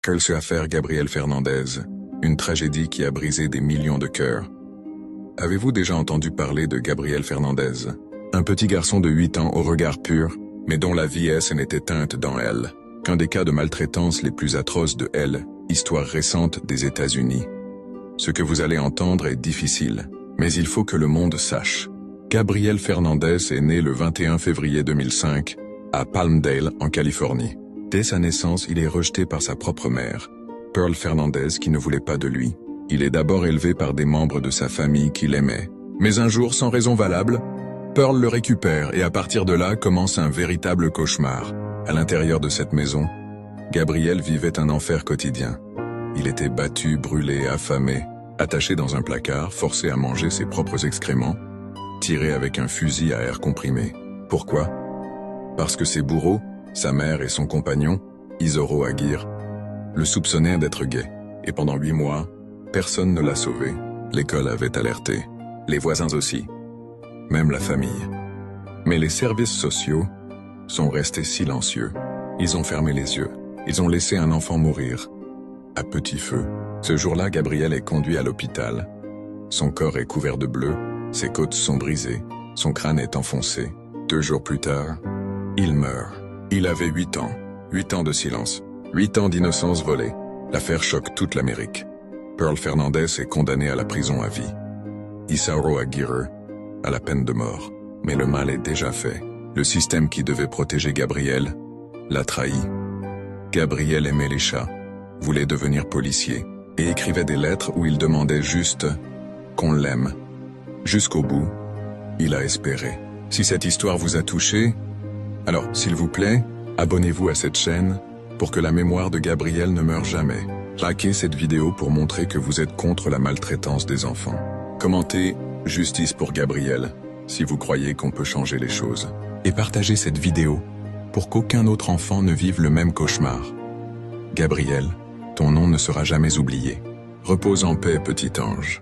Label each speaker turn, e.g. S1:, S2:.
S1: Quelle affaire Gabriel Fernandez, une tragédie qui a brisé des millions de cœurs. Avez-vous déjà entendu parler de Gabriel Fernandez? Un petit garçon de 8 ans au regard pur, mais dont la vieillesse n'était teinte dans elle, qu'un des cas de maltraitance les plus atroces de elle, histoire récente des États-Unis. Ce que vous allez entendre est difficile, mais il faut que le monde sache. Gabriel Fernandez est né le 21 février 2005, à Palmdale, en Californie. Dès sa naissance, il est rejeté par sa propre mère, Pearl Fernandez, qui ne voulait pas de lui. Il est d'abord élevé par des membres de sa famille qui l'aimaient. Mais un jour, sans raison valable, Pearl le récupère et à partir de là commence un véritable cauchemar. À l'intérieur de cette maison, Gabriel vivait un enfer quotidien. Il était battu, brûlé, affamé, attaché dans un placard, forcé à manger ses propres excréments, tiré avec un fusil à air comprimé. Pourquoi? Parce que ses bourreaux, sa mère et son compagnon, Isoro Aguirre, le soupçonnèrent d'être gay. Et pendant 8 mois, personne ne l'a sauvé. L'école avait alerté. Les voisins aussi. Même la famille. Mais les services sociaux sont restés silencieux. Ils ont fermé les yeux. Ils ont laissé un enfant mourir. À petit feu. Ce jour-là, Gabriel est conduit à l'hôpital. Son corps est couvert de bleu, ses côtes sont brisées, son crâne est enfoncé. 2 jours plus tard, il meurt. Il avait 8 ans. 8 ans de silence. 8 ans d'innocence volée. L'affaire choque toute l'Amérique. Pearl Fernandez est condamnée à la prison à vie. Isoro Aguirre à la peine de mort. Mais le mal est déjà fait. Le système qui devait protéger Gabriel l'a trahi. Gabriel aimait les chats, voulait devenir policier, et écrivait des lettres où il demandait juste qu'on l'aime. Jusqu'au bout, il a espéré. Si cette histoire vous a touché, alors s'il vous plaît, abonnez-vous à cette chaîne pour que la mémoire de Gabriel ne meure jamais. Likez cette vidéo pour montrer que vous êtes contre la maltraitance des enfants. Commentez « Justice pour Gabriel » si vous croyez qu'on peut changer les choses. Et partagez cette vidéo pour qu'aucun autre enfant ne vive le même cauchemar. Gabriel, ton nom ne sera jamais oublié. Repose en paix, petit ange.